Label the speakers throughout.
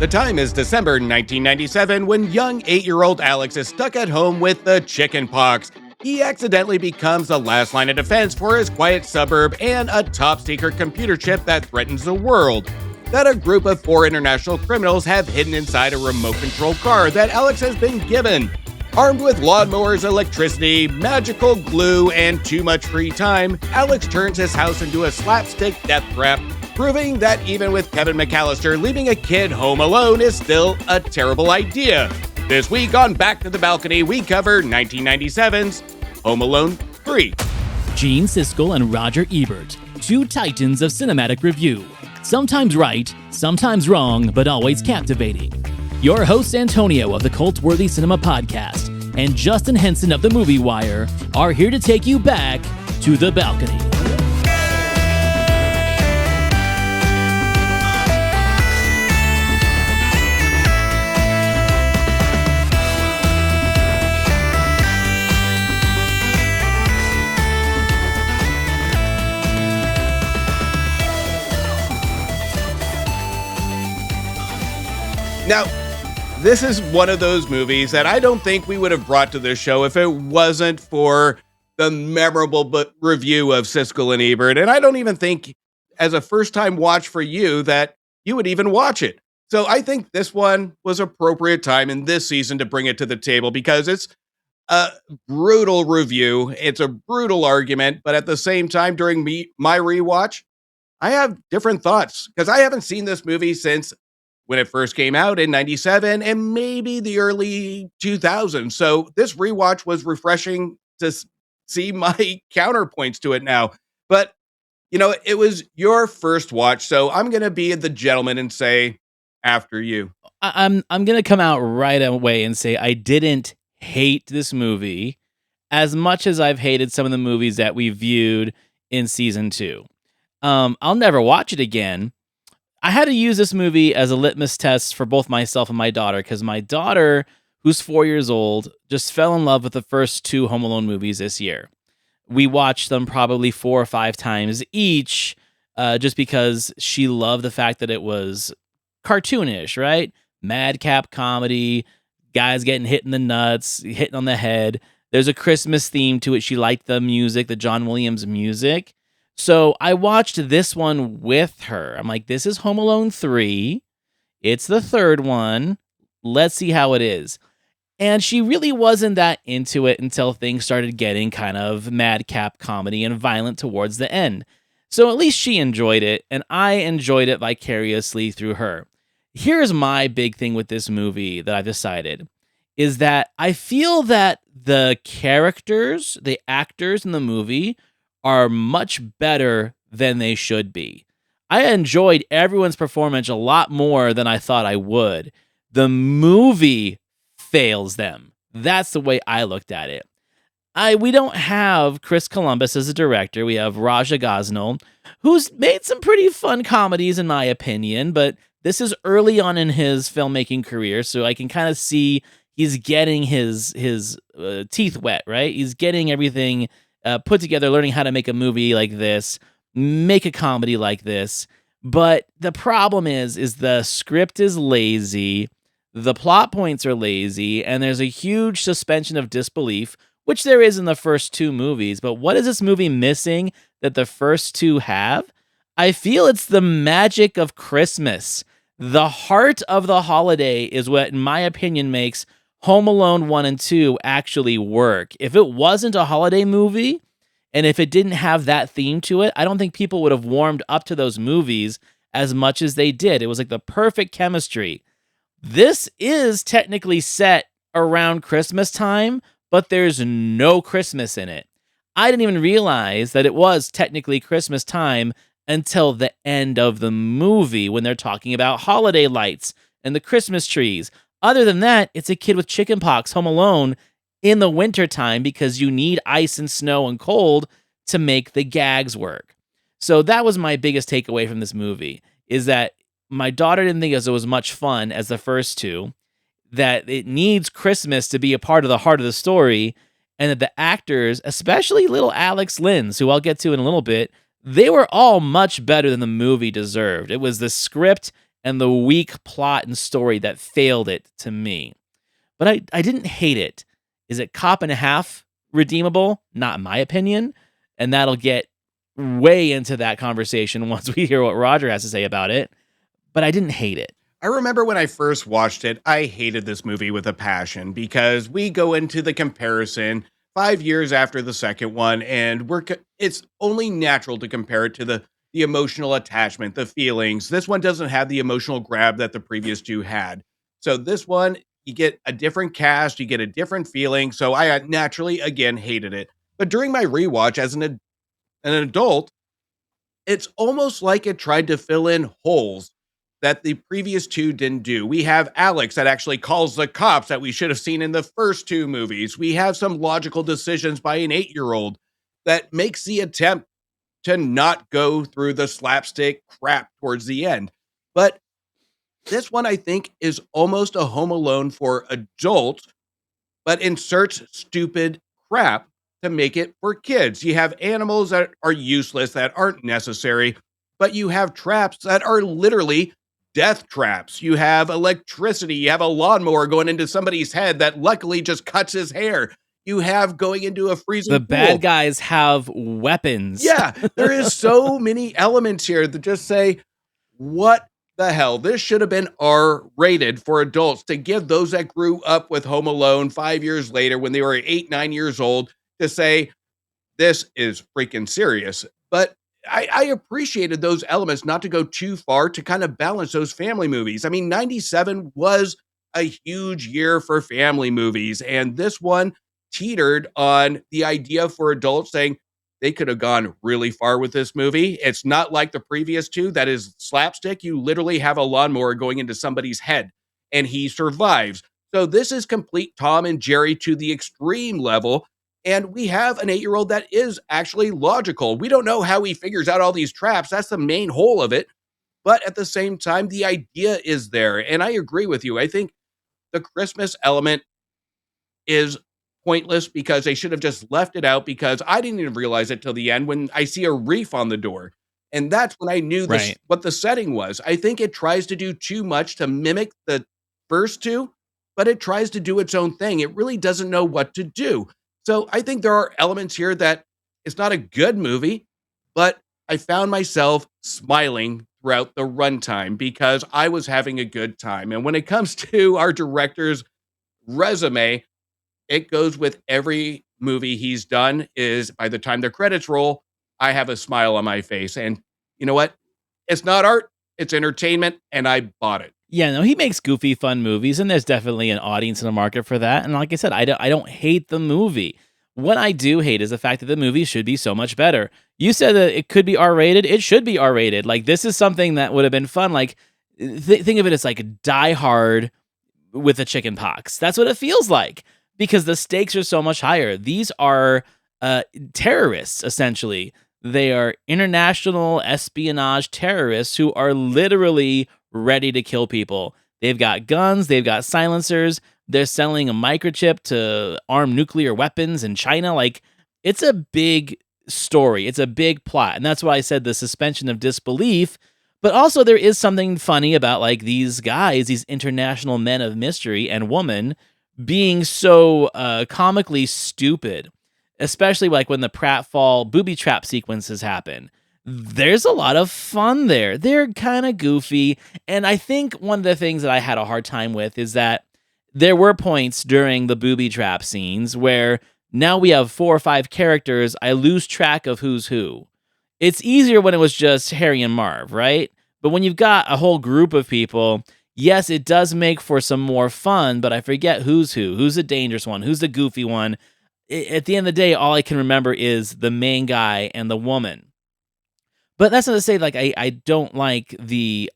Speaker 1: The time is December 1997 when young 8-year-old Alex is stuck at home with the chicken pox. He accidentally becomes the last line of defense for his quiet suburb and a top-secret computer chip that threatens the world, that a group of 4 international criminals have hidden inside a remote-controlled car that Alex has been given. Armed with lawnmowers, electricity, magical glue, and too much free time, Alex turns his house into a slapstick death trap, proving that even with Kevin McAllister, leaving a kid home alone is still a terrible idea. This week on Back to the Balcony, we cover 1997's Home Alone 3.
Speaker 2: Gene Siskel and Roger Ebert, two titans of cinematic review. Sometimes right, sometimes wrong, but always captivating. Your hosts Antonio of the Cult-Worthy Cinema Podcast and Justin Henson of the Movie Wire are here to take you back to the balcony.
Speaker 1: Now, this is one of those movies that I don't think we would have brought to this show if it wasn't for the memorable review of Siskel and Ebert. And I don't even think, as a first-time watch for you, that you would even watch it. So I think this one was appropriate time in this season to bring it to the table because it's a brutal review. It's a brutal argument. But at the same time, during my rewatch, I have different thoughts because I haven't seen this movie since when it first came out in 97 and maybe the early 2000s. So this rewatch was refreshing to see my counterpoints to it now. But, you know, it was your first watch, so I'm going to be the gentleman and say after you.
Speaker 2: I'm going to come out right away and say I didn't hate this movie as much as I've hated some of the movies that we viewed in season 2. I'll never watch it again. I had to use this movie as a litmus test for both myself and my daughter because my daughter, who's 4 years old, just fell in love with the first 2 Home Alone movies this year. We watched them probably 4 or 5 times each just because she loved the fact that it was cartoonish, right? Madcap comedy, guys getting hit in the nuts, hitting on the head. There's a Christmas theme to it. She liked the music, the John Williams music. So I watched this one with her. I'm like, this is Home Alone 3. It's the third one. Let's see how it is. And she really wasn't that into it until things started getting kind of madcap comedy and violent towards the end. So at least she enjoyed it, and I enjoyed it vicariously through her. Here's my big thing with this movie that I've decided, is that I feel that the characters, the actors in the movie are much better than they should be. I enjoyed everyone's performance a lot more than I thought I would. The movie fails them. That's the way I looked at it. We don't have Chris Columbus as a director. We have Raja Gosnell, who's made some pretty fun comedies in my opinion, but this is early on in his filmmaking career, so I can kind of see he's getting his teeth wet, right? He's getting everything put together, learning how to make a movie like this, make a comedy like this. But the problem is the script is lazy, the plot points are lazy, and there's a huge suspension of disbelief, which there is in the first 2 movies. But what is this movie missing that the first 2 have? I feel it's the magic of Christmas. The heart of the holiday is what, in my opinion, makes Home Alone 1 and 2 actually work. If it wasn't a holiday movie, and if it didn't have that theme to it, I don't think people would have warmed up to those movies as much as they did. It was like the perfect chemistry. This is technically set around Christmas time, but there's no Christmas in it. I didn't even realize that it was technically Christmas time until the end of the movie when they're talking about holiday lights and the Christmas trees. Other than that, it's a kid with chickenpox home alone in the wintertime because you need ice and snow and cold to make the gags work. So that was my biggest takeaway from this movie, is that my daughter didn't think it was much fun as the first 2, that it needs Christmas to be a part of the heart of the story, and that the actors, especially little Alex Linz, who I'll get to in a little bit, they were all much better than the movie deserved. It was the script and the weak plot and story that failed it to me. But I didn't hate it. Is it cop and a half redeemable? Not in my opinion. And that'll get way into that conversation once we hear what Roger has to say about it. But I didn't hate it.
Speaker 1: I remember when I first watched it, I hated this movie with a passion because we go into the comparison 5 years after the second one, and it's only natural to compare it to the emotional attachment, the feelings. This one doesn't have the emotional grab that the previous two had. So this one, you get a different cast, you get a different feeling. So I naturally again hated it. But during my rewatch as an adult, it's almost like it tried to fill in holes that the previous two didn't do. We have Alex that actually calls the cops that we should have seen in the first two movies. We have some logical decisions by an 8-year-old that makes the attempt to not go through the slapstick crap towards the end. But this one, I think, is almost a Home Alone for adults, but inserts stupid crap to make it for kids. You have animals that are useless, that aren't necessary, but you have traps that are literally death traps. You have electricity. You have a lawnmower going into somebody's head that luckily just cuts his hair. You have going into a freezing
Speaker 2: The
Speaker 1: pool.
Speaker 2: bad guys have weapons.
Speaker 1: Yeah, there is so many elements here that just say, what the hell? This should have been R-rated for adults to give those that grew up with Home Alone 5 years later when they were 8, 9 years old to say, this is freaking serious. But I appreciated those elements not to go too far to kind of balance those family movies. I mean, 97 was a huge year for family movies, and this one teetered on the idea for adults saying they could have gone really far with this movie. It's not like the previous two that is slapstick. You literally have a lawnmower going into somebody's head and he survives. So this is complete Tom and Jerry to the extreme level. And we have an 8-year-old that is actually logical. We don't know how he figures out all these traps. That's the main whole of it. But at the same time, the idea is there. And I agree with you. I think the Christmas element is pointless because they should have just left it out, because I didn't even realize it till the end when I see a reef on the door. And that's when I knew this,
Speaker 2: Right.
Speaker 1: what the setting was. I think it tries to do too much to mimic the first two, but it tries to do its own thing. It really doesn't know what to do. So I think there are elements here that it's not a good movie, but I found myself smiling throughout the runtime because I was having a good time. And when it comes to our director's resume, it goes with every movie he's done. Is by the time the credits roll, I have a smile on my face. And you know what? It's not art, it's entertainment, and I bought it.
Speaker 2: Yeah, no, he makes goofy, fun movies, and there's definitely an audience in the market for that. And like I said, I don't hate the movie. What I do hate is the fact that the movie should be so much better. You said that it could be R-rated. It should be R-rated. Like, this is something that would have been fun. Like, think of it as like Die Hard with a chicken pox. That's what it feels like because the stakes are so much higher. These are terrorists, essentially. They are international espionage terrorists who are literally ready to kill people. They've got guns, they've got silencers, they're selling a microchip to arm nuclear weapons in China. Like, it's a big story, it's a big plot. And that's why I said the suspension of disbelief. But also, there is something funny about like these guys, these international men of mystery and woman, being so comically stupid, especially like when the pratfall booby trap sequences happen. There's a lot of fun there. They're kind of goofy. And I think one of the things that I had a hard time with is that there were points during the booby trap scenes where now we have 4 or 5 characters. I lose track of who's who. It's easier when it was just Harry and Marv, right? But when you've got a whole group of people, yes, it does make for some more fun, but I forget who's who. Who's the dangerous one? Who's the goofy one? At the end of the day, all I can remember is the main guy and the woman. But that's not to say like I don't like the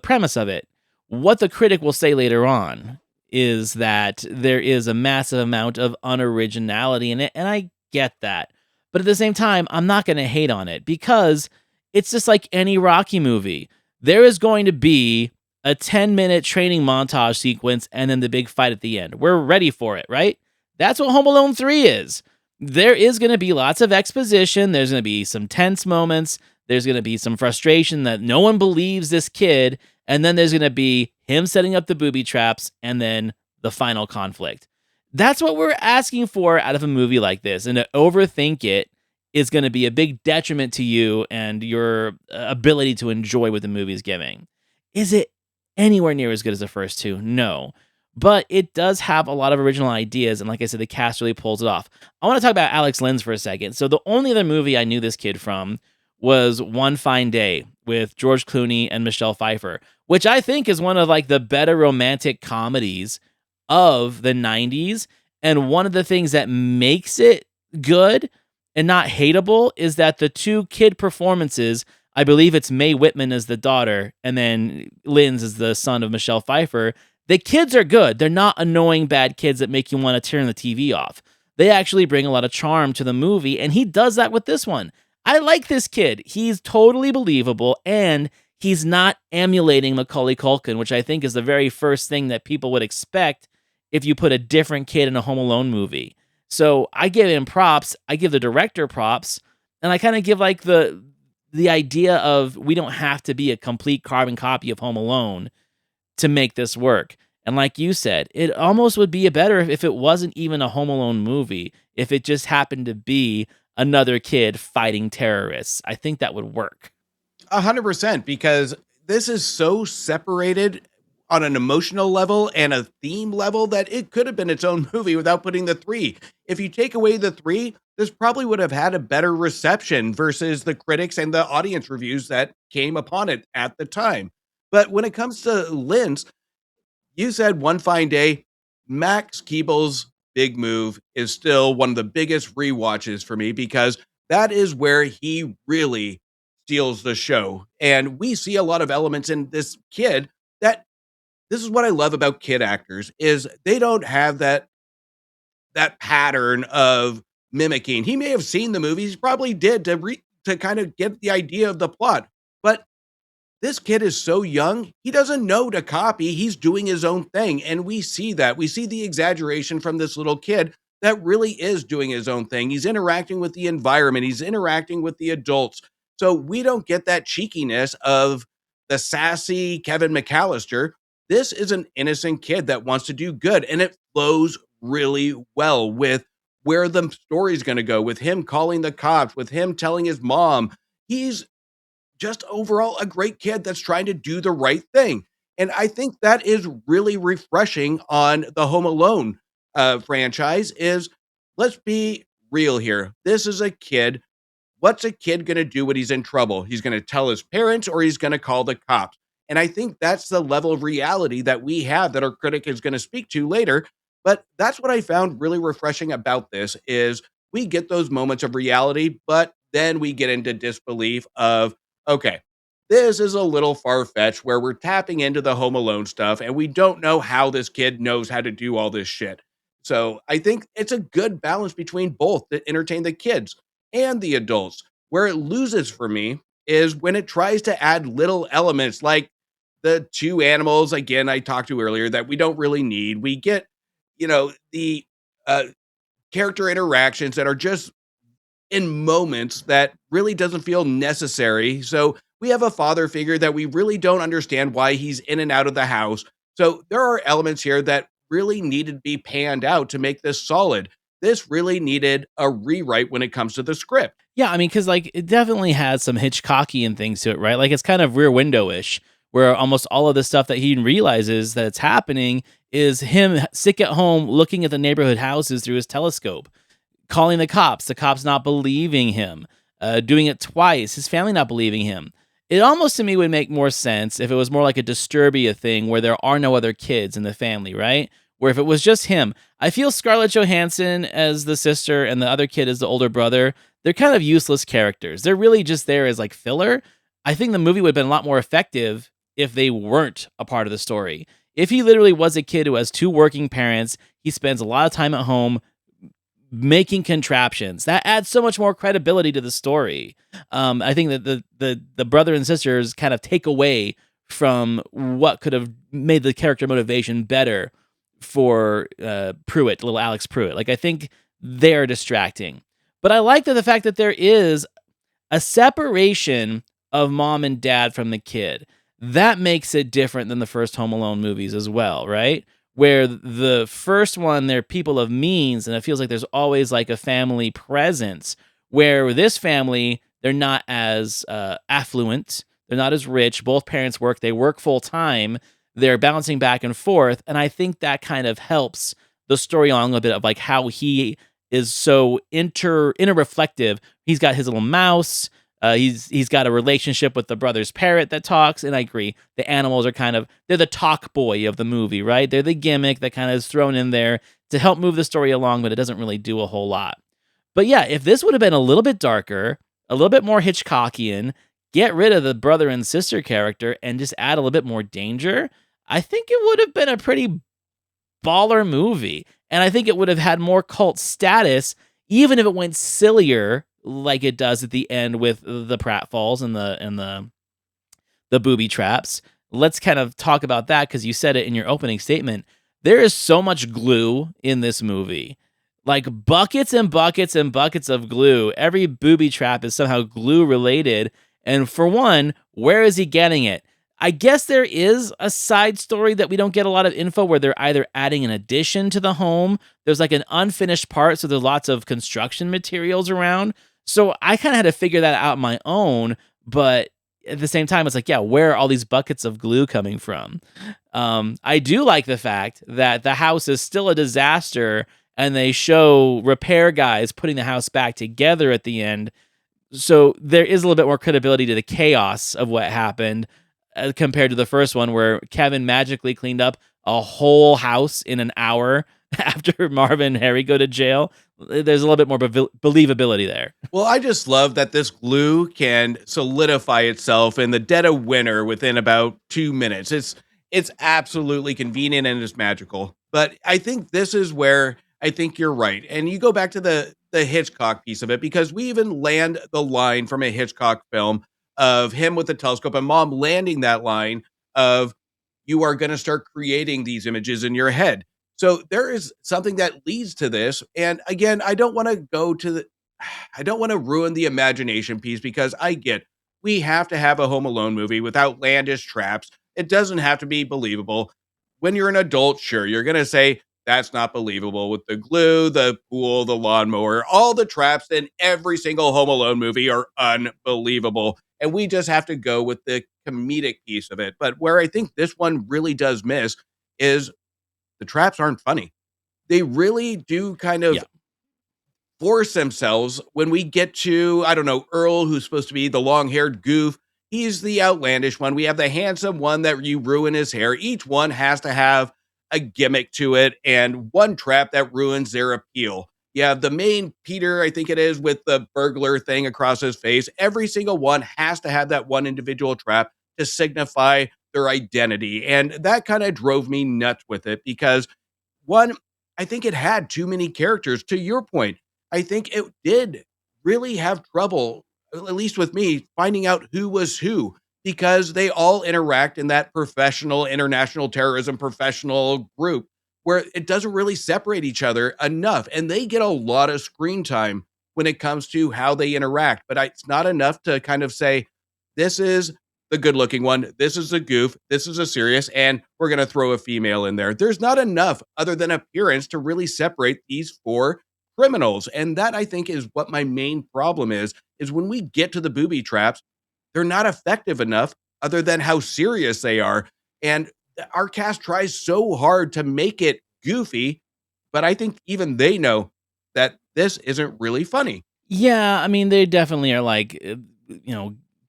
Speaker 2: premise of it. What the critic will say later on is that there is a massive amount of unoriginality in it, and I get that. But at the same time, I'm not going to hate on it because it's just like any Rocky movie. There is going to be a 10-minute training montage sequence and then the big fight at the end. We're ready for it, right? That's what Home Alone 3 is. There is going to be lots of exposition. There's going to be some tense moments. There's going to be some frustration that no one believes this kid. And then there's going to be him setting up the booby traps and then the final conflict. That's what we're asking for out of a movie like this. And to overthink it is going to be a big detriment to you and your ability to enjoy what the movie is giving. Is it anywhere near as good as the first two? No. But it does have a lot of original ideas. And like I said, the cast really pulls it off. I want to talk about Alex Linz for a second. So the only other movie I knew this kid from was One Fine Day with George Clooney and Michelle Pfeiffer, which I think is one of like the better romantic comedies of the 90s. And one of the things that makes it good and not hateable is that the two kid performances, I believe it's Mae Whitman as the daughter and then Linz as the son of Michelle Pfeiffer. The kids are good. They're not annoying bad kids that make you want to turn the TV off. They actually bring a lot of charm to the movie, and he does that with this one. I like this kid. He's totally believable, and he's not emulating Macaulay Culkin, which I think is the very first thing that people would expect if you put a different kid in a Home Alone movie. So I give him props. I give the director props, and I kind of give like the idea of we don't have to be a complete carbon copy of Home Alone to make this work. And like you said, it almost would be better if it wasn't even a Home Alone movie, if it just happened to be another kid fighting terrorists. I think that would work.
Speaker 1: 100%, because this is so separated on an emotional level and a theme level that it could have been its own movie without putting the three. If you take away the three, this probably would have had a better reception versus the critics and the audience reviews that came upon it at the time. But when it comes to Linz, you said One Fine Day. Max Keeble's Big Move is still one of the biggest rewatches for me because that is where he really steals the show. And we see a lot of elements in this kid that this is what I love about kid actors is they don't have that pattern of mimicking. He may have seen the movies, he probably did to kind of get the idea of the plot. But this kid is so young, he doesn't know to copy. He's doing his own thing. And we see that. We see the exaggeration from this little kid that really is doing his own thing. He's interacting with the environment, he's interacting with the adults. So we don't get that cheekiness of the sassy Kevin McAllister. This is an innocent kid that wants to do good, and it flows really well with where the story's going to go, with him calling the cops, with him telling his mom. He's just overall a great kid that's trying to do the right thing. And I think that is really refreshing on the Home Alone franchise is let's be real here. This is a kid. What's a kid going to do when he's in trouble? He's going to tell his parents or he's going to call the cops. And I think that's the level of reality that we have that our critic is going to speak to later. But that's what I found really refreshing about this is we get those moments of reality, but then we get into disbelief of, okay, this is a little far-fetched where we're tapping into the Home Alone stuff and we don't know how this kid knows how to do all this shit. So I think it's a good balance between both to entertain the kids and the adults. Where it loses for me is when it tries to add little elements like the two animals, again, I talked to earlier that we don't really need. We get, the uh, character interactions that are just in moments that really doesn't feel necessary. So we have a father figure that we really don't understand why he's in and out of the house. So there are elements here that really needed to be panned out to make this solid. This really needed a rewrite when it comes to the script.
Speaker 2: Yeah, I mean, because like it definitely has some Hitchcockian things to it, right? Like it's kind of Rear Window-ish, where almost all of the stuff that he realizes that it's happening is him sick at home looking at the neighborhood houses through his telescope, calling the cops not believing him, doing it twice, his family not believing him. It almost to me would make more sense if it was more like a Disturbia thing where there are no other kids in the family, right? Where if it was just him, I feel Scarlett Johansson as the sister and the other kid as the older brother, they're kind of useless characters. They're really just there as like filler. I think the movie would have been a lot more effective if they weren't a part of the story. If he literally was a kid who has two working parents, he spends a lot of time at home making contraptions. That adds so much more credibility to the story. I think that the brother and sisters kind of take away from what could have made the character motivation better for Pruitt, little Alex Pruitt. Like I think they're distracting. But I like the fact that there is a separation of mom and dad from the kid. that makes it different than the first Home Alone movies as well, right? Where the first one, they're people of means, and it feels like there's always like a family presence. Where this family, they're not as affluent, they're not as rich. Both parents work, they work full time, they're bouncing back and forth. And I think that kind of helps the story on a little bit of like how he is so inter reflective. He's got his little mouse. He's got a relationship with the brother's parrot that talks, and I agree. The animals are they're the talk boy of the movie, right? They're the gimmick that kind of is thrown in there to help move the story along, but it doesn't really do a whole lot. But yeah, if this would have been a little bit darker, a little bit more Hitchcockian, get rid of the brother and sister character and just add a little bit more danger, I think it would have been a pretty baller movie. And I think it would have had more cult status, even if it went sillier like it does at the end with the pratfalls and the booby traps. Let's kind of talk about that because you said it in your opening statement. There is so much glue in this movie. Like buckets and buckets and buckets of glue. Every booby trap is somehow glue related. And for one, where is he getting it? I guess there is a side story that we don't get a lot of info where they're either adding an addition to the home. There's like an unfinished part, so there's lots of construction materials around. So I kind of had to figure that out on my own, but at the same time, it's like, yeah, where are all these buckets of glue coming from? I do like the fact that the house is still a disaster, and they show repair guys putting the house back together at the end. So there is a little bit more credibility to the chaos of what happened compared to the first one where Kevin magically cleaned up a whole house in an hour after Marvin and Harry go to jail. There's a little bit more believability there.
Speaker 1: Well, I just love that this glue can solidify itself in the dead of winter within about 2 minutes. It's absolutely convenient and it's magical. But I think this is where I think you're right. And you go back to the Hitchcock piece of it because we even land the line from a Hitchcock film of him with the telescope and mom landing that line of you are going to start creating these images in your head. So there is something that leads to this. And again, I don't want to I don't want to ruin the imagination piece because I get we have to have a Home Alone movie with outlandish traps. It doesn't have to be believable. When you're an adult, sure, you're going to say that's not believable with the glue, the pool, the lawnmower, all the traps in every single Home Alone movie are unbelievable. And we just have to go with the comedic piece of it. But where I think this one really does miss is the traps aren't funny. They really do kind of
Speaker 2: Yeah.
Speaker 1: force themselves when we get to, I don't know, Earl, who's supposed to be the long haired goof. He's the outlandish one. We have the handsome one that you ruin his hair. Each one has to have a gimmick to it and one trap that ruins their appeal. You have the main Peter, I think it is, with the burglar thing across his face. Every single one has to have that one individual trap to signify their identity. And that kind of drove me nuts with it because one, I think it had too many characters. To your point, I think it did really have trouble, at least with me, finding out who was who because they all interact in that professional international terrorism professional group where it doesn't really separate each other enough. And they get a lot of screen time when it comes to how they interact, but it's not enough to kind of say, this is the good looking one. This is a goof. This is a serious, and we're going to throw a female in there. There's not enough other than appearance to really separate these four criminals. And that I think is what my main problem is when we get to the booby traps, they're not effective enough other than how serious they are. And our cast tries so hard to make it goofy, but I think even they know that this isn't really funny.
Speaker 2: Yeah, I mean, they definitely are like,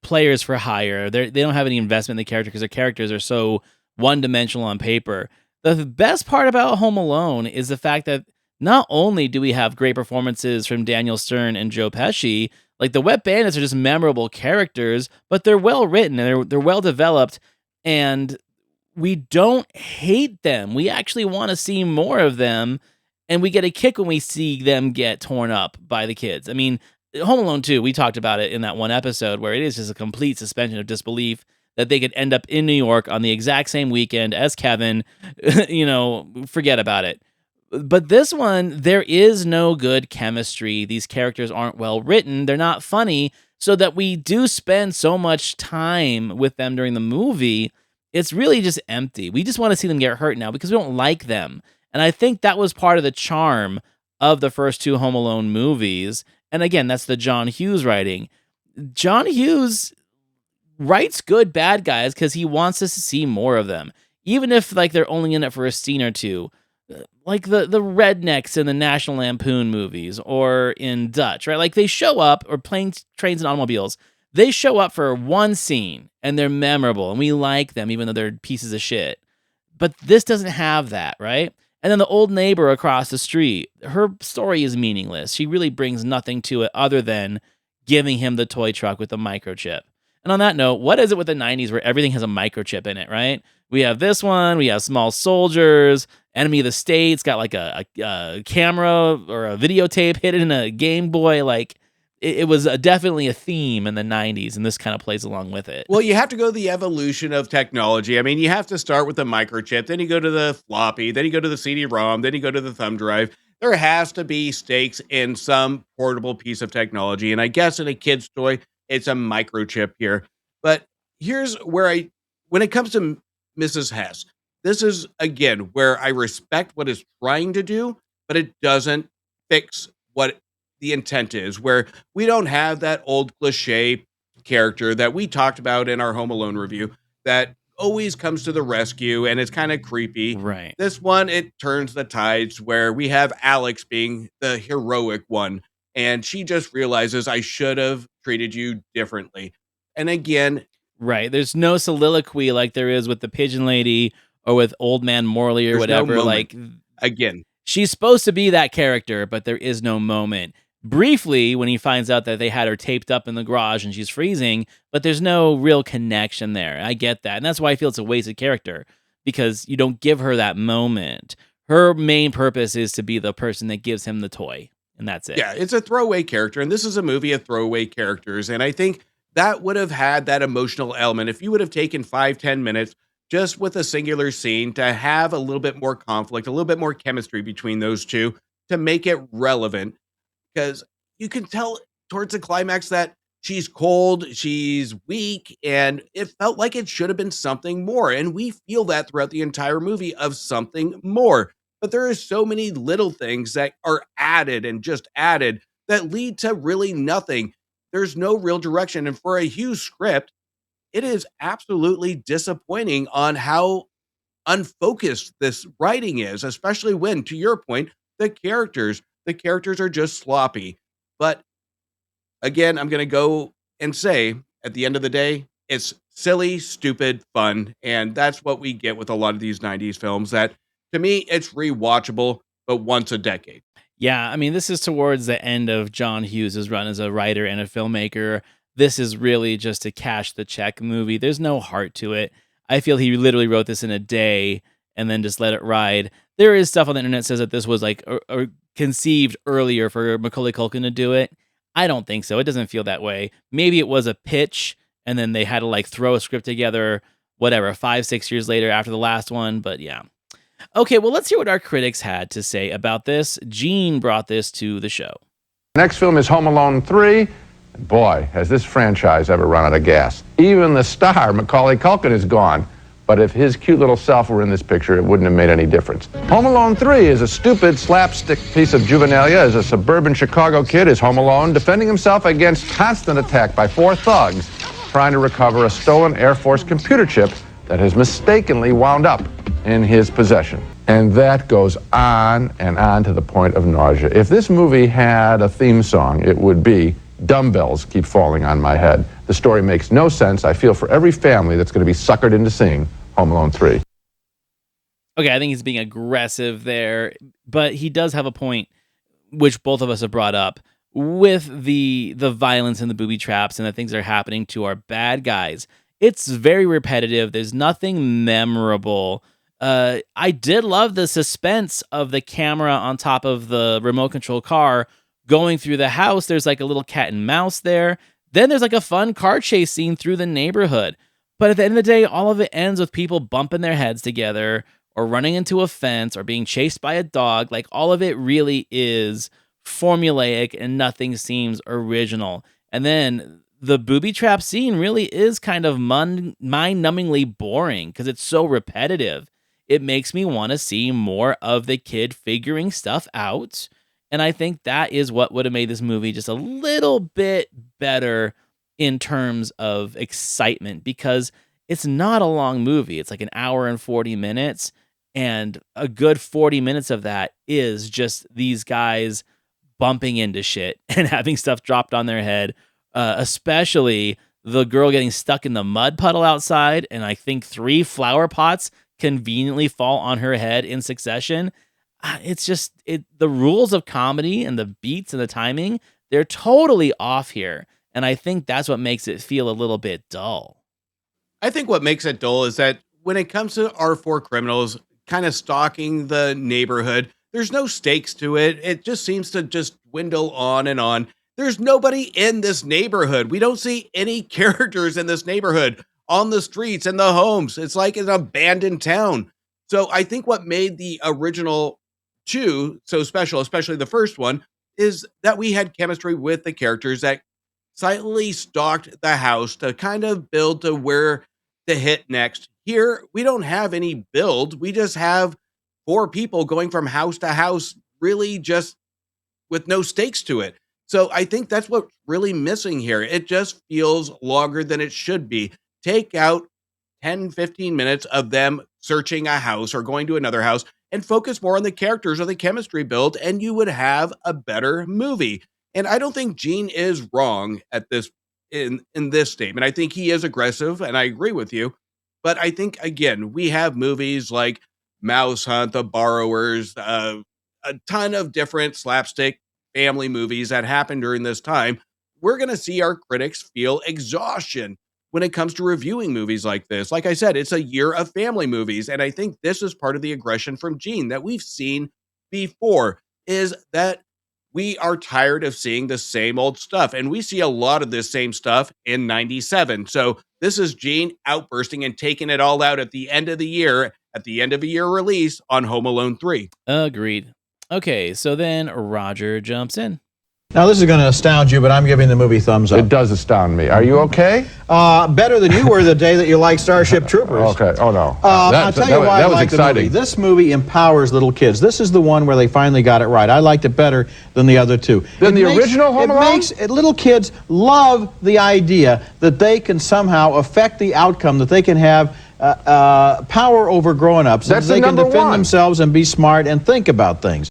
Speaker 2: players for hire. They don't have any investment in the character because their characters are so one dimensional on paper. The best part about Home Alone is the fact that not only do we have great performances from Daniel Stern and Joe Pesci, like the Wet Bandits are just memorable characters, but they're well written and they're well developed, and we don't hate them. We actually want to see more of them, and we get a kick when we see them get torn up by the kids. I mean, Home Alone 2, we talked about it in that one episode where it is just a complete suspension of disbelief that they could end up in New York on the exact same weekend as Kevin. Forget about it. But this one, there is no good chemistry. These characters aren't well written. They're not funny, so that we do spend so much time with them during the movie. It's really just empty. We just want to see them get hurt now because we don't like them. And I think that was part of the charm of the first two Home Alone movies. And again, that's the John Hughes writing. John Hughes writes good bad guys because he wants us to see more of them, even if like they're only in it for a scene or two. Like the rednecks in the National Lampoon movies or in Dutch, right? Like they show up, or planes, trains, and automobiles. They show up for one scene and they're memorable and we like them, even though they're pieces of shit. But this doesn't have that, right? And then the old neighbor across the street, her story is meaningless. She really brings nothing to it other than giving him the toy truck with the microchip. And on that note, what is it with the 90s where everything has a microchip in it, right? We have this one, we have Small Soldiers, Enemy of the State's got like a camera or a videotape hidden in a Game Boy. Like it was definitely a theme in the 90s, and this kind of plays along with it.
Speaker 1: Well, you have to go to the evolution of technology. I mean, you have to start with the microchip, then you go to the floppy, then you go to the CD-ROM, then you go to the thumb drive. There has to be stakes in some portable piece of technology. And I guess in a kid's toy, it's a microchip here. But here's where when it comes to Mrs. Hess, this is, again, where I respect what it's trying to do, but it doesn't fix what the intent is, where we don't have that old cliche character that we talked about in our Home Alone review that always comes to the rescue and it's kind of creepy.
Speaker 2: Right.
Speaker 1: This one, it turns the tides where we have Alex being the heroic one, and she just realizes I should have treated you differently. And again,
Speaker 2: right. There's no soliloquy like there is with the Pigeon Lady or with Old Man Morley or
Speaker 1: there's no
Speaker 2: whatever.
Speaker 1: moment.
Speaker 2: Like
Speaker 1: Again,
Speaker 2: she's supposed to be that character, but there is no moment. Briefly, when he finds out that they had her taped up in the garage and she's freezing, but there's no real connection there. I get that. And that's why I feel it's a wasted character, because you don't give her that moment. Her main purpose is to be the person that gives him the toy, and that's it.
Speaker 1: yeah, it's a throwaway character, and this is a movie of throwaway characters. And I think that would have had that emotional element if you would have taken 5-10 minutes just with a singular scene to have a little bit more conflict, a little bit more chemistry between those two to make it relevant. Because you can tell towards the climax that she's cold, she's weak, and it felt like it should have been something more. And we feel that throughout the entire movie of something more. But there are so many little things that are added and just added that lead to really nothing. There's no real direction. And for a Hughes script, it is absolutely disappointing on how unfocused this writing is, especially when, to your point, the characters are just sloppy. But again, I'm going to go and say at the end of the day, it's silly, stupid fun. And that's what we get with a lot of these 90s films that to me, it's rewatchable, but once a decade.
Speaker 2: Yeah, I mean, this is towards the end of John Hughes' run as a writer and a filmmaker. This is really just a cash the check movie. There's no heart to it. I feel he literally wrote this in a day and then just let it ride. There is stuff on the internet that says that this was like conceived earlier for Macaulay Culkin to do it. I don't think so. It doesn't feel that way. Maybe it was a pitch and then they had to like throw a script together, whatever, 5-6 years later after the last one. But yeah. Okay, well, let's hear what our critics had to say about this. Gene brought this to the show.
Speaker 3: Next film is Home Alone 3. Boy, has this franchise ever run out of gas. Even the star, Macaulay Culkin, is gone. But if his cute little self were in this picture, it wouldn't have made any difference. Home Alone 3 is a stupid slapstick piece of juvenilia as a suburban Chicago kid is home alone, defending himself against constant attack by 4 thugs trying to recover a stolen Air Force computer chip that has mistakenly wound up in his possession. And that goes on and on to the point of nausea. If this movie had a theme song, it would be Dumbbells Keep Falling on My Head. The story makes no sense. I feel for every family that's going to be suckered into seeing Home Alone 3.
Speaker 2: Okay, I think he's being aggressive there, but he does have a point, which both of us have brought up, with the violence and the booby traps and the things that are happening to our bad guys. It's very repetitive. There's nothing memorable. I did love the suspense of the camera on top of the remote control car going through the house. There's like a little cat and mouse there. Then there's like a fun car chase scene through the neighborhood. But at the end of the day, all of it ends with people bumping their heads together or running into a fence or being chased by a dog. Like all of it really is formulaic and nothing seems original. And then the booby trap scene really is kind of mind-numbingly boring because it's so repetitive. It makes me want to see more of the kid figuring stuff out. And I think that is what would have made this movie just a little bit better in terms of excitement, because it's not a long movie. It's like an hour and 40 minutes. And a good 40 minutes of that is just these guys bumping into shit and having stuff dropped on their head, especially the girl getting stuck in the mud puddle outside. And I think 3 flower pots conveniently fall on her head in succession. It's just the rules of comedy and the beats and the timing, they're totally off here. And I think that's what makes it feel a little bit dull.
Speaker 1: I think what makes it dull is that when it comes to our 4 criminals kind of stalking the neighborhood, there's no stakes to it. It just seems to just dwindle on and on. There's nobody in this neighborhood. We don't see any characters in this neighborhood on the streets and the homes. It's like an abandoned town. So I think what made the original 2 so special, especially the first one, is that we had chemistry with the characters that silently stalked the house to kind of build to where to hit next. Here, we don't have any build. We just have 4 people going from house to house, really just with no stakes to it. So I think that's what's really missing here. It just feels longer than it should be. Take out 10, 15 minutes of them searching a house or going to another house and focus more on the characters or the chemistry build, and you would have a better movie. And I don't think Gene is wrong at this in this statement. I think he is aggressive, and I agree with you. But I think, again, we have movies like Mouse Hunt, The Borrowers, a ton of different slapstick family movies that happened during this time. We're going to see our critics feel exhaustion when it comes to reviewing movies like this. Like I said, it's a year of family movies. And I think this is part of the aggression from Gene that we've seen before, is that we are tired of seeing the same old stuff. And we see a lot of this same stuff in 97. So this is Gene outbursting and taking it all out at the end of the year, at the end of a year release on Home Alone 3.
Speaker 2: Agreed. Okay, so then Roger jumps in.
Speaker 4: Now, this is going to astound you, but I'm giving the movie thumbs up.
Speaker 3: It does astound me. Are you okay?
Speaker 4: Better than you were the day that you liked Starship Troopers.
Speaker 3: Okay. Oh, no.
Speaker 4: I'll tell you why I
Speaker 3: was
Speaker 4: like the
Speaker 3: exciting.
Speaker 4: movie. This movie empowers little kids. This is the one where they finally got it right. I liked it better than the other 2.
Speaker 3: Than the original Home Alone?
Speaker 4: Little kids love the idea that they can somehow affect the outcome, that they can have power over grown-ups.
Speaker 3: That's
Speaker 4: that they can
Speaker 3: number
Speaker 4: defend
Speaker 3: 1.
Speaker 4: themselves and be smart and think about things.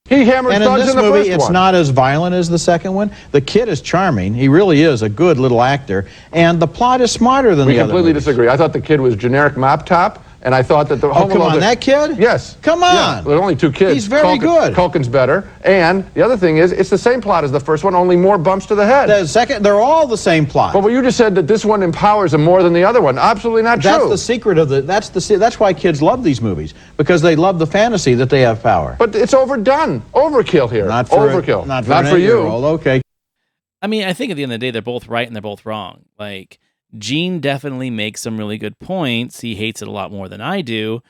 Speaker 3: He hammered
Speaker 4: And in
Speaker 3: thugs
Speaker 4: this
Speaker 3: in the
Speaker 4: movie,
Speaker 3: first
Speaker 4: it's
Speaker 3: one.
Speaker 4: not as violent as the second one. The kid is charming. He really is a good little actor. And the plot is smarter than the other
Speaker 3: We completely
Speaker 4: movies.
Speaker 3: disagree. I thought the kid was generic mop top, and I thought that the Home
Speaker 4: come
Speaker 3: Alone-
Speaker 4: on, that kid?
Speaker 3: Yes.
Speaker 4: Come on.
Speaker 3: Yeah, there are only 2 kids.
Speaker 4: He's very good.
Speaker 3: Culkin's better. And the other thing is, it's the same plot as the first one, only more bumps to the head.
Speaker 4: The second, they're all the same plot.
Speaker 3: But you just said that this one empowers them more than the other one. Absolutely not
Speaker 4: That's
Speaker 3: true.
Speaker 4: the secret of that's why kids love these movies, because they love the fantasy that they have power.
Speaker 3: But it's overdone. Overkill here.
Speaker 4: Not for
Speaker 3: Overkill.
Speaker 4: Not for,
Speaker 3: not
Speaker 4: an
Speaker 3: for you.
Speaker 4: 8-year-old. Okay.
Speaker 2: I mean, I think at the end of the day, they're both right and they're both wrong. Like, Gene definitely makes some really good points. He hates it a lot more than I do.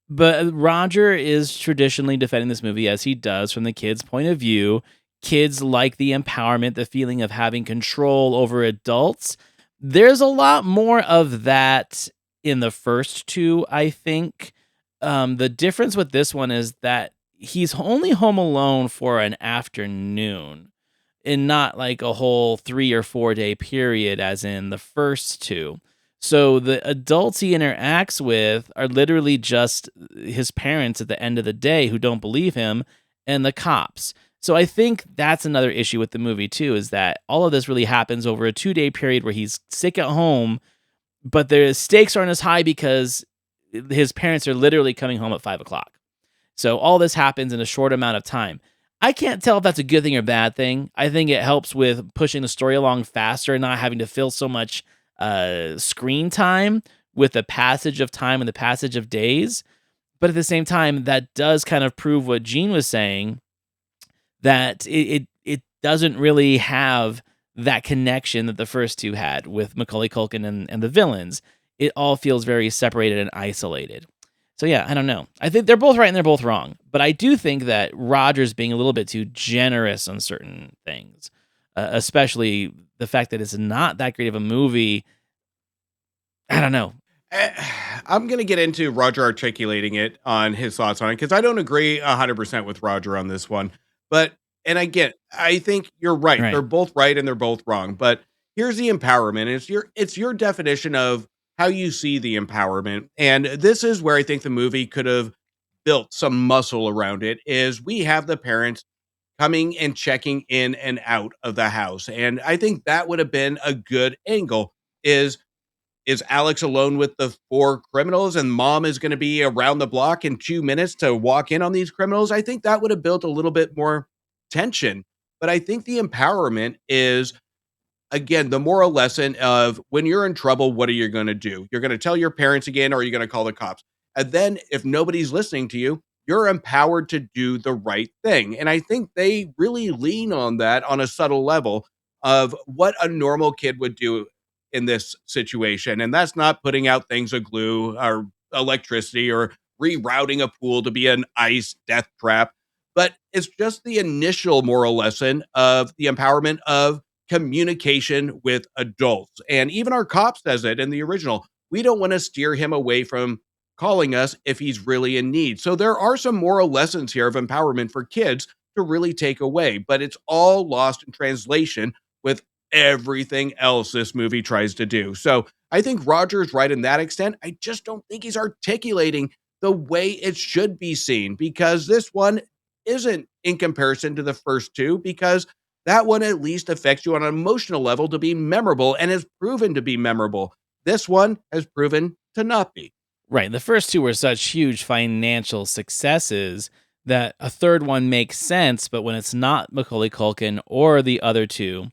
Speaker 2: But Roger is traditionally defending this movie as he does from the kids' point of view. Kids like the empowerment, the feeling of having control over adults. There's a lot more of that in the first 2, I think. The difference with this one is that he's only home alone for an afternoon and not like a whole 3 or 4 day period as in the first 2. So the adults he interacts with are literally just his parents at the end of the day who don't believe him and the cops. So I think that's another issue with the movie too, is that all of this really happens over a 2-day period where he's sick at home, but the stakes aren't as high because his parents are literally coming home at 5 o'clock. So all this happens in a short amount of time. I can't tell if that's a good thing or bad thing. I think it helps with pushing the story along faster and not having to fill so much screen time with the passage of time and the passage of days. But at the same time, that does kind of prove what Gene was saying, that it doesn't really have that connection that the first 2 had with Macaulay Culkin and the villains. It all feels very separated and isolated. So yeah, I don't know. I think they're both right and they're both wrong. But I do think that Roger's being a little bit too generous on certain things, especially the fact that it's not that great of a movie, I don't know.
Speaker 1: I'm going to get into Roger articulating it on his thoughts on it because I don't agree 100% with Roger on this one. But, and I think you're right.
Speaker 2: Right.
Speaker 1: They're both right and they're both wrong. But here's the empowerment. It's your definition of how you see the empowerment. And this is where I think the movie could have built some muscle around it is we have the parents coming and checking in and out of the house. And I think that would have been a good angle is Alex alone with the 4 criminals and mom is going to be around the block in 2 minutes to walk in on these criminals? I think that would have built a little bit more tension. But I think the empowerment is, again, the moral lesson of when you're in trouble, what are you going to do? You're going to tell your parents again, or are you going to call the cops? And then if nobody's listening to you, you're empowered to do the right thing. And I think they really lean on that on a subtle level of what a normal kid would do in this situation. And that's not putting out things of glue or electricity or rerouting a pool to be an ice death trap. But it's just the initial moral lesson of the empowerment of communication with adults. And even our cop says it in the original. We don't want to steer him away from calling us if he's really in need. So there are some moral lessons here of empowerment for kids to really take away, but it's all lost in translation with everything else this movie tries to do. So I think Roger's right in that extent. I just don't think he's articulating the way it should be seen because this one isn't in comparison to the first two because that one at least affects you on an emotional level to be memorable and has proven to be memorable. This one has proven to not be.
Speaker 2: Right. The first two were such huge financial successes that a third one makes sense, but when it's not Macaulay Culkin or the other two,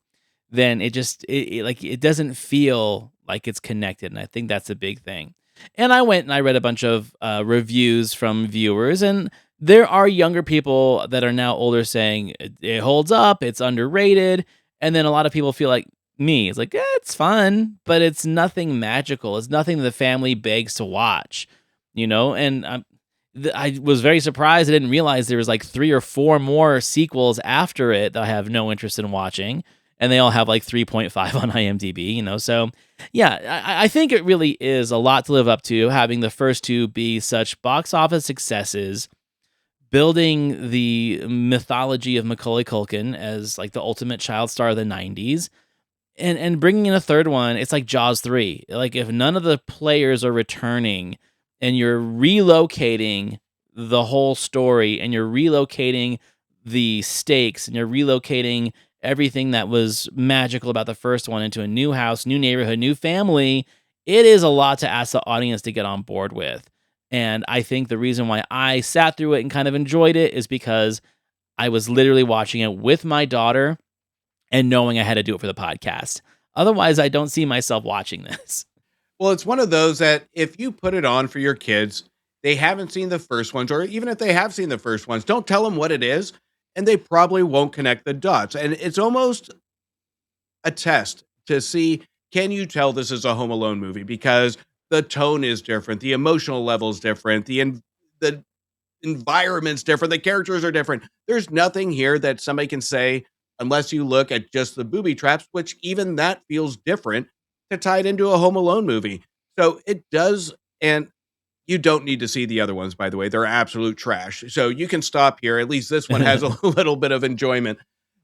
Speaker 2: then it doesn't feel like it's connected, and I think that's a big thing. And I went and I read a bunch of reviews from viewers, and there are younger people that are now older saying it holds up, it's underrated, and then a lot of people feel like me. It's like, it's fun, but it's nothing magical. It's nothing the family begs to watch, And I was very surprised. I didn't realize there was like 3 or 4 more sequels after it that I have no interest in watching, and they all have like 3.5 on IMDb. So yeah, I think it really is a lot to live up to, having the first two be such box office successes, building the mythology of Macaulay Culkin as like the ultimate child star of the 90s, and bringing in a third one. It's like Jaws 3. Like if none of the players are returning and you're relocating the whole story and you're relocating the stakes and you're relocating everything that was magical about the first one into a new house, new neighborhood, new family, it is a lot to ask the audience to get on board with. And I think the reason why I sat through it and kind of enjoyed it is because I was literally watching it with my daughter and knowing I had to do it for the podcast. Otherwise, I don't see myself watching this.
Speaker 1: Well, it's one of those that if you put it on for your kids, they haven't seen the first ones, or even if they have seen the first ones, don't tell them what it is, and they probably won't connect the dots. And it's almost a test to see, can you tell this is a Home Alone movie? Because the tone is different, the emotional level is different, the environment's different, the characters are different. There's nothing here that somebody can say, unless you look at just the booby traps, which even that feels different, to tie it into a Home Alone movie. So it does, and you don't need to see the other ones, by the way. They're absolute trash. So you can stop here. At least this one has a little bit of enjoyment.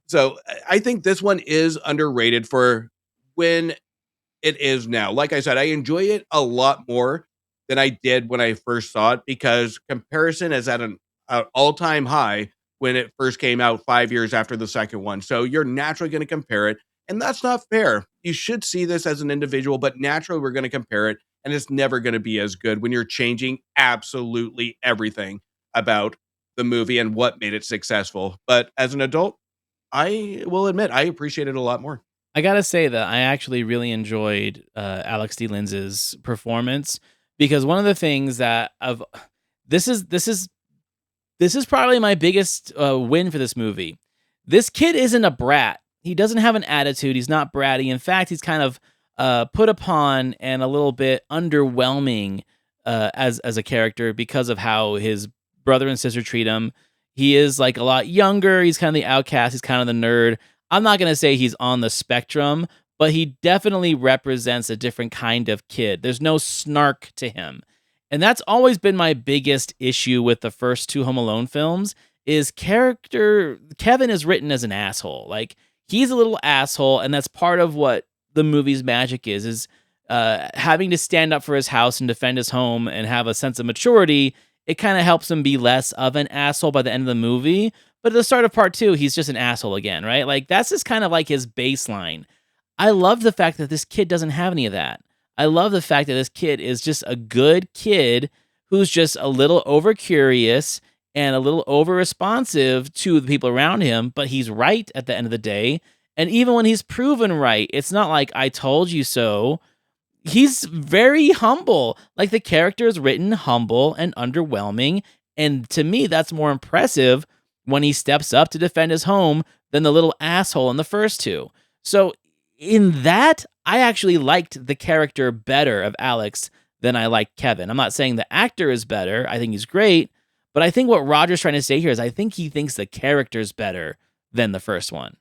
Speaker 1: So I think this one is underrated for when it is now. Like I said, I enjoy it a lot more than I did when I first saw it because comparison is at an all-time high when it first came out 5 years after the second one. So you're naturally going to compare it. And that's not fair. You should see this as an individual, but naturally we're going to compare it. And it's never going to be as good when you're changing absolutely everything about the movie and what made it successful. But as an adult, I will admit I appreciate it a lot more.
Speaker 2: I gotta say that I actually really enjoyed Alex D. Linz's performance, because one of the things that this is probably my biggest win for this movie. This kid isn't a brat. He doesn't have an attitude. He's not bratty. In fact, he's kind of put upon and a little bit underwhelming as a character because of how his brother and sister treat him. He is like a lot younger. He's kind of the outcast. He's kind of the nerd. I'm not going to say he's on the spectrum, but he definitely represents a different kind of kid. There's no snark to him. And that's always been my biggest issue with the first two Home Alone films is character Kevin is written as an asshole. Like he's a little asshole, and that's part of what the movie's magic is having to stand up for his house and defend his home and have a sense of maturity. It kind of helps him be less of an asshole by the end of the movie. But at the start of part two, he's just an asshole again, right? Like that's just kind of like his baseline. I love the fact that this kid doesn't have any of that. I love the fact that this kid is just a good kid who's just a little over curious and a little over responsive to the people around him, but he's right at the end of the day. And even when he's proven right, it's not like I told you so. He's very humble. Like the character is written humble and underwhelming. And to me, that's more impressive when he steps up to defend his home than the little asshole in the first two. So in that, I actually liked the character better of Alex than I liked Kevin. I'm not saying the actor is better. I think he's great. But I think what Roger's trying to say here is I think he thinks the character's better than the first one.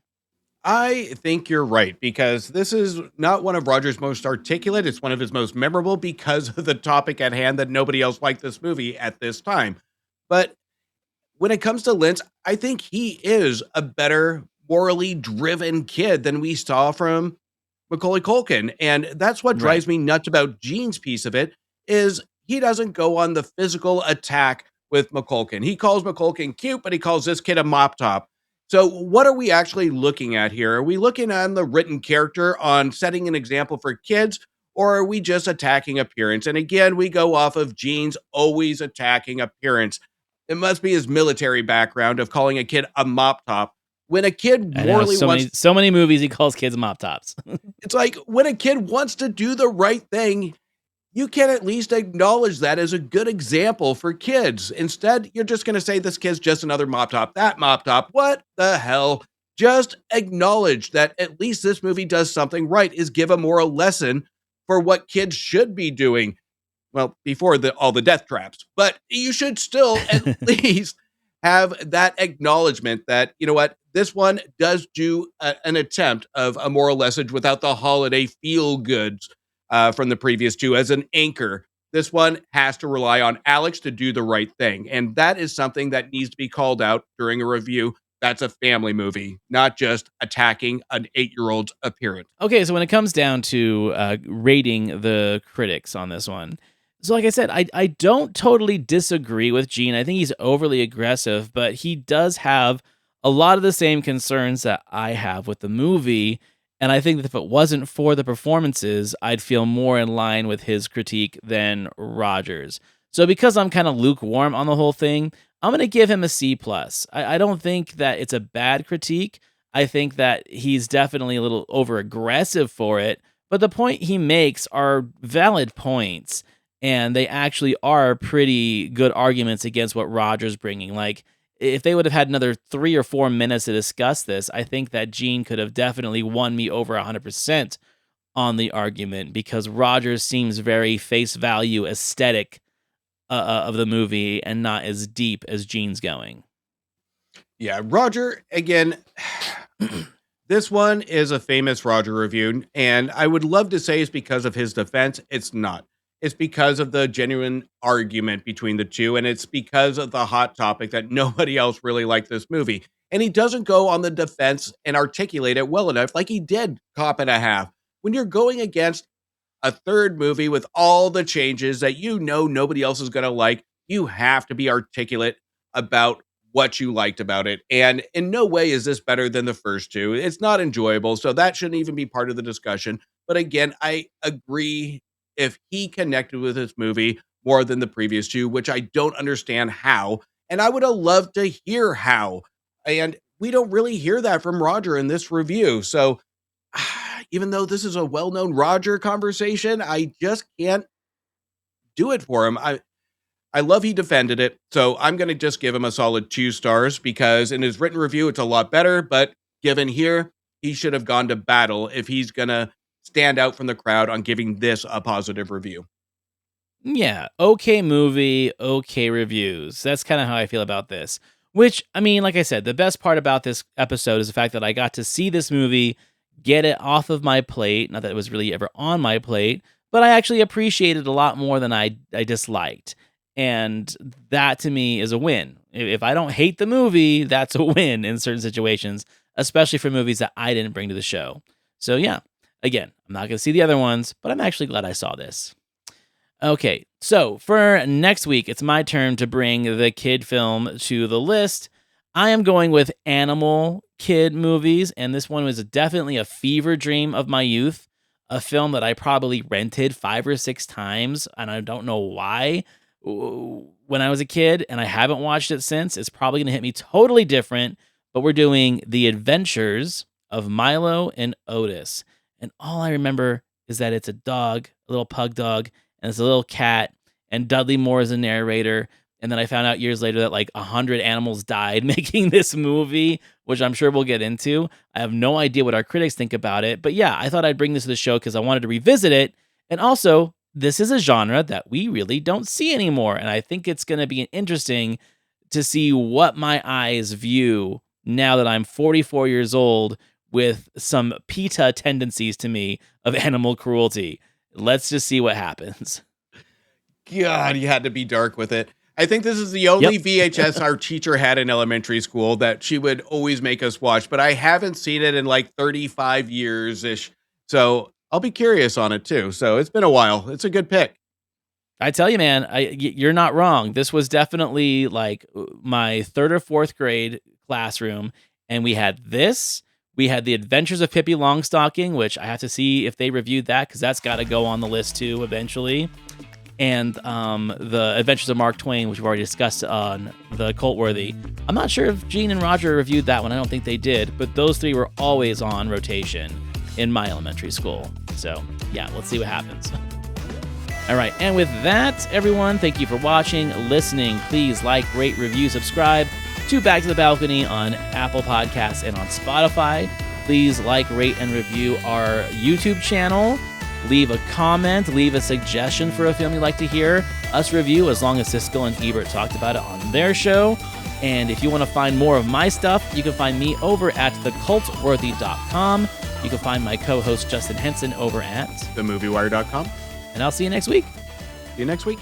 Speaker 1: I think you're right because this is not one of Roger's most articulate. It's one of his most memorable because of the topic at hand that nobody else liked this movie at this time. But when it comes to Linz, I think he is a better morally driven kid than we saw from Macaulay Culkin. And that's what drives me nuts about Gene's piece of it is he doesn't go on the physical attack with McCulkin. He calls McCulkin cute, but he calls this kid a mop top. So what are we actually looking at here? Are we looking on the written character on setting an example for kids, or are we just attacking appearance? And again, we go off of Gene's always attacking appearance. It must be his military background of calling a kid a mop top. When a kid morally wants
Speaker 2: so many movies he calls kids mop tops.
Speaker 1: it's like when a kid wants to do the right thing, you can at least acknowledge that as a good example for kids. Instead, you're just going to say this kid's just another mop top. That mop top, what the hell? Just acknowledge that at least this movie does something right, is give a moral lesson for what kids should be doing. Well, before all the death traps, but you should still at least have that acknowledgement that, you know what, this one does do an attempt of a moral message without the holiday feel goods from the previous two as an anchor. This one has to rely on Alex to do the right thing. And that is something that needs to be called out during a review. That's a family movie, not just attacking an 8-year-old's appearance.
Speaker 2: Okay, so when it comes down to rating the critics on this one, so like I said, I don't totally disagree with Gene. I think he's overly aggressive, but he does have a lot of the same concerns that I have with the movie. And I think that if it wasn't for the performances, I'd feel more in line with his critique than Roger's. So because I'm kind of lukewarm on the whole thing, I'm going to give him a C+. I don't think that it's a bad critique. I think that he's definitely a little over aggressive for it. But the point he makes are valid points. And they actually are pretty good arguments against what Roger's bringing. Like, if they would have had another 3 or 4 minutes to discuss this, I think that Gene could have definitely won me over 100% on the argument because Rogers seems very face value aesthetic of the movie and not as deep as Gene's going.
Speaker 1: Yeah, Roger, again, this one is a famous Roger review, and I would love to say it's because of his defense. It's not. It's because of the genuine argument between the two, and it's because of the hot topic that nobody else really liked this movie. And he doesn't go on the defense and articulate it well enough like he did Cop and a Half. When you're going against a third movie with all the changes that you know nobody else is going to like, you have to be articulate about what you liked about it. And in no way is this better than the first two. It's not enjoyable, so that shouldn't even be part of the discussion. But again, I agree if he connected with this movie more than the previous two, which I don't understand how. And I would have loved to hear how. And we don't really hear that from Roger in this review. So even though this is a well-known Roger conversation, I just can't do it for him. I love he defended it. So I'm going to just give him a solid 2 stars because in his written review, it's a lot better. But given here, he should have gone to battle if he's going to stand out from the crowd on giving this a positive review.
Speaker 2: Yeah, okay movie, okay reviews. That's kind of how I feel about this. Which, I mean, like I said, the best part about this episode is the fact that I got to see this movie, get it off of my plate. Not that it was really ever on my plate, but I actually appreciated a lot more than I disliked. And that to me is a win. If I don't hate the movie, that's a win in certain situations, especially for movies that I didn't bring to the show. So yeah, again, I'm not going to see the other ones, but I'm actually glad I saw this. Okay, so for next week, it's my turn to bring the kid film to the list. I am going with animal kid movies, and this one was definitely a fever dream of my youth, a film that I probably rented 5 or 6 times, and I don't know why, when I was a kid, and I haven't watched it since. It's probably going to hit me totally different, but we're doing The Adventures of Milo and Otis. And all I remember is that it's a dog, a little pug dog, and it's a little cat, and Dudley Moore is a narrator. And then I found out years later that like 100 animals died making this movie, which I'm sure we'll get into. I have no idea what our critics think about it. But yeah, I thought I'd bring this to the show because I wanted to revisit it. And also, this is a genre that we really don't see anymore. And I think it's going to be interesting to see what my eyes view now that I'm 44 years old with some PETA tendencies to me of animal cruelty. Let's just see what happens.
Speaker 1: God, you had to be dark with it. I think this is the only VHS our teacher had in elementary school that she would always make us watch, but I haven't seen it in like 35 years-ish. So I'll be curious on it too. So it's been a while. It's a good pick.
Speaker 2: I tell you, man, you're not wrong. This was definitely like my 3rd or 4th grade classroom, and we had this. We had The Adventures of Pippi Longstocking, which I have to see if they reviewed that because that's got to go on the list too eventually. And The Adventures of Mark Twain, which we've already discussed on the Cultworthy. I'm not sure if Gene and Roger reviewed that one. I don't think they did, but those 3 were always on rotation in my elementary school. So yeah, let's see what happens. All right, and with that, everyone, thank you for watching, listening. Please like, rate, review, subscribe to Back to the Balcony on Apple Podcasts and on Spotify. Please like, rate, and review our YouTube channel. Leave a comment, leave a suggestion for a film you'd like to hear us review, as long as Siskel and Ebert talked about it on their show. And if you want to find more of my stuff, you can find me over at thecultworthy.com. You can find my co-host Justin Henson over at
Speaker 1: themoviewire.com.
Speaker 2: And I'll see you next week.
Speaker 1: See you next week.